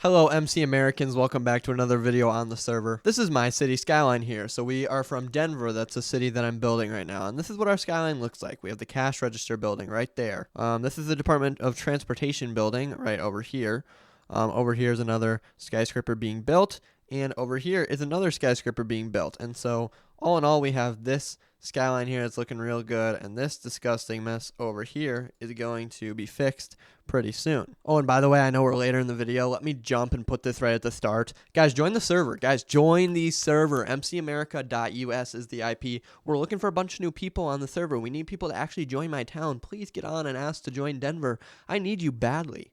Hello MC Americans, welcome back to another video on the server. This is my city Skyline here. So we are from Denver, that's a city that I'm building right now. And this is what our Skyline looks like. We have the cash register building right there. This is the Department of Transportation building right over here. Over here is another skyscraper being built. And over here is another skyscraper being built. And so all in all, we have this Skyline here that's looking real good. And this disgusting mess over here is going to be fixed pretty soon. Oh, and by the way, I know we're later in the video. Let me jump and put this right at the start. Guys, join the server. Guys, join the server. MCAmerica.us is the IP. We're looking for a bunch of new people on the server. We need people to actually join my town. Please get on and ask to join Denver. I need you badly.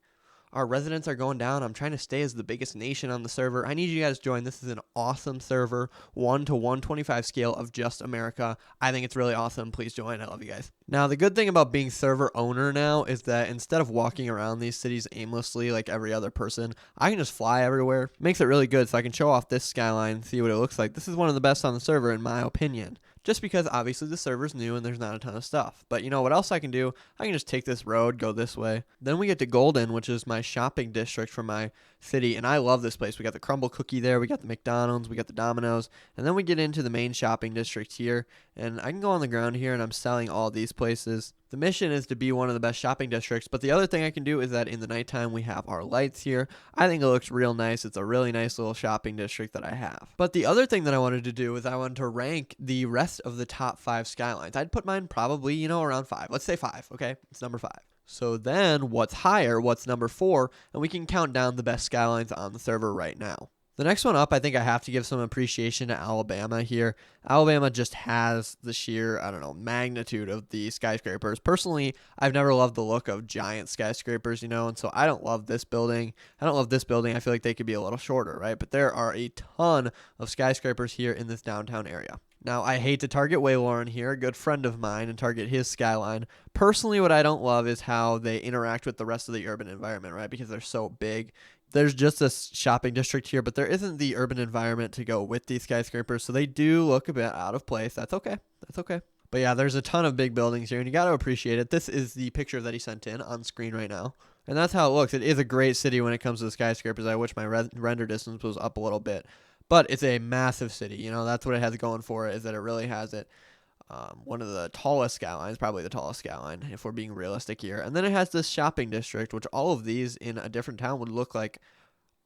Our residents are going down. I'm trying to stay as the biggest nation on the server. I need you guys to join. This is an awesome server, 1 to 125 scale of just America. I think it's really awesome. Please join. I love you guys. Now, the good thing about being server owner now is that instead of walking around these cities aimlessly like every other person, I can just fly everywhere. Makes it really good so I can show off this Skyline, see what it looks like. This is one of the best on the server in my opinion. Just because obviously the server's new and there's not a ton of stuff. But you know what else I can do? I can just take this road, go this way. Then we get to Golden, which is my shopping district for my city. And I love this place. We got the Crumble Cookie there. We got the McDonald's. We got the Domino's. And then we get into the main shopping district here. And I can go on the ground here and I'm selling all these places. The mission is to be one of the best shopping districts, but the other thing I can do is that in the nighttime we have our lights here. I think it looks real nice. It's a really nice little shopping district that I have. But the other thing that I wanted to do is I wanted to rank the rest of the top 5 skylines. I'd put mine probably, around 5. Let's say 5, okay? It's number 5. So then what's higher? What's number 4? And we can count down the best skylines on the server right now. The next one up, I think I have to give some appreciation to Alabama here. Alabama just has the sheer, magnitude of the skyscrapers. Personally, I've never loved the look of giant skyscrapers, and so I don't love this building. I feel like they could be a little shorter, right? But there are a ton of skyscrapers here in this downtown area. Now, I hate to target Waylauren here, a good friend of mine, and target his skyline. Personally, what I don't love is how they interact with the rest of the urban environment, right? Because they're so big. There's just a shopping district here, but there isn't the urban environment to go with these skyscrapers, so they do look a bit out of place. That's okay. But yeah, there's a ton of big buildings here, and you got to appreciate it. This is the picture that he sent in on screen right now, and that's how it looks. It is a great city when it comes to the skyscrapers. I wish my render distance was up a little bit, but it's a massive city. That's what it has going for it, is that it really has it. One of the tallest skylines, probably the tallest skyline, if we're being realistic here. And then it has this shopping district, which all of these in a different town would look like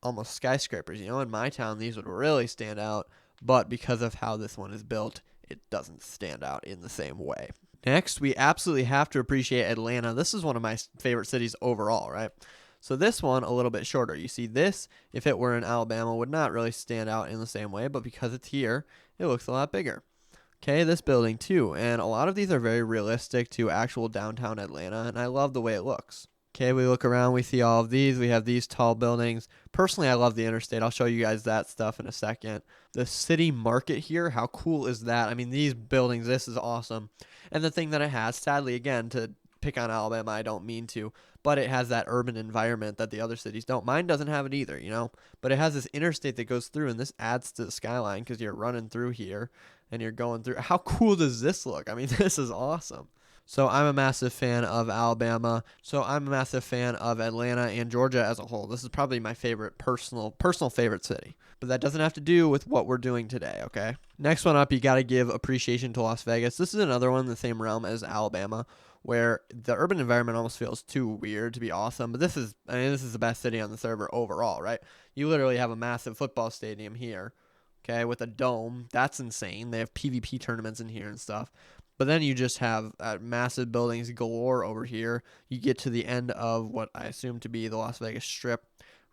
almost skyscrapers. In my town, these would really stand out, but because of how this one is built, it doesn't stand out in the same way. Next, we absolutely have to appreciate Atlanta. This is one of my favorite cities overall, right? So this one, a little bit shorter. You see this, if it were in Alabama, would not really stand out in the same way, but because it's here, it looks a lot bigger. Okay, this building too, and a lot of these are very realistic to actual downtown Atlanta, and I love the way it looks. Okay, we look around, we see all of these. We have these tall buildings. Personally, I love the interstate. I'll show you guys that stuff in a second. The city market here, how cool is that? I mean, these buildings, this is awesome. And the thing that it has, sadly, again, to pick on Alabama, I don't mean to, but it has that urban environment that the other cities don't. Mine doesn't have it either, but it has this interstate that goes through, and this adds to the skyline because you're running through here and you're going through. How cool does this look? I mean, this is awesome. So I'm a massive fan of Alabama. So I'm a massive fan of Atlanta and Georgia as a whole. This is probably my favorite personal favorite city. But that doesn't have to do with what we're doing today, okay? Next one up, you got to give appreciation to Las Vegas. This is another one in the same realm as Alabama, where the urban environment almost feels too weird to be awesome. But this is the best city on the server overall, right? You literally have a massive football stadium here, okay, with a dome. That's insane. They have PvP tournaments in here and stuff. But then you just have massive buildings galore over here. You get to the end of what I assume to be the Las Vegas Strip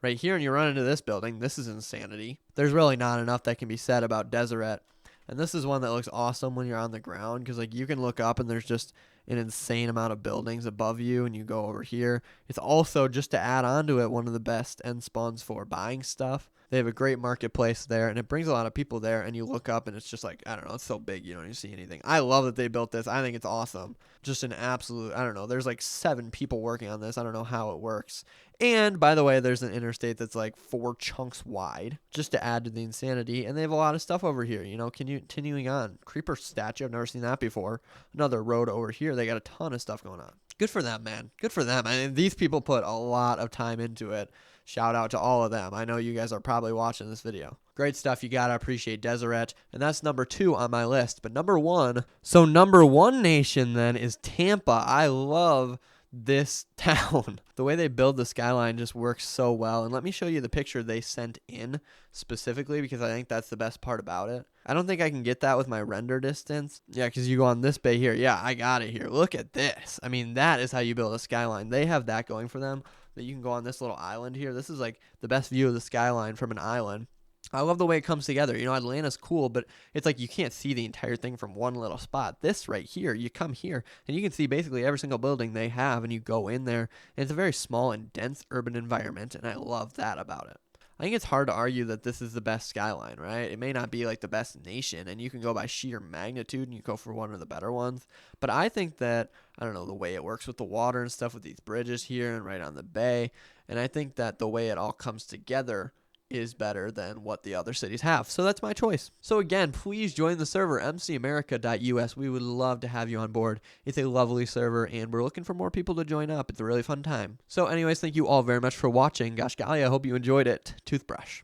right here, and you run into this building. This is insanity. There's really not enough that can be said about Deseret. And this is one that looks awesome when you're on the ground because, you can look up and there's just an insane amount of buildings above you, and you go over here. It's also, just to add on to it, one of the best end spawns for buying stuff. They have a great marketplace there, and it brings a lot of people there, and you look up, and it's just like, it's so big, you don't even see anything. I love that they built this. I think it's awesome. Just an absolute, there's like 7 people working on this. I don't know how it works. And, by the way, there's an interstate that's like 4 chunks wide, just to add to the insanity, and they have a lot of stuff over here, continuing on. Creeper statue, I've never seen that before. Another road over here. They got a ton of stuff going on. Good for them, man. Good for them. I mean, these people put a lot of time into it. Shout out to all of them. I know you guys are probably watching this video. Great stuff. You gotta appreciate Deseret. And that's number 2 on my list. But number 1, so number 1 nation then is Tampa. I love this town. The way they build the skyline just works so well. And let me show you the picture they sent in specifically, because I think that's the best part about it. I don't think I can get that with my render distance. Yeah, because you go on this bay here. Yeah, I got it here. Look at this. I mean, that is how you build a skyline. They have that going for them, that you can go on this little island here. This is like the best view of the skyline from an island. I love the way it comes together. You know, Atlanta's cool, but it's like you can't see the entire thing from one little spot. This right here, you come here, and you can see basically every single building they have, and you go in there, and it's a very small and dense urban environment, and I love that about it. I think it's hard to argue that this is the best skyline, right? It may not be like the best nation, and you can go by sheer magnitude, and you go for one of the better ones, but I think that, I don't know, the way it works with the water and stuff with these bridges here and right on the bay, and I think that the way it all comes together is better than what the other cities have. So that's my choice. So again, please join the server, MCAmerica.us. We would love to have you on board. It's a lovely server, and we're looking for more people to join up. It's a really fun time. So anyways, thank you all very much for watching. Gosh golly, I hope you enjoyed it. Toothbrush.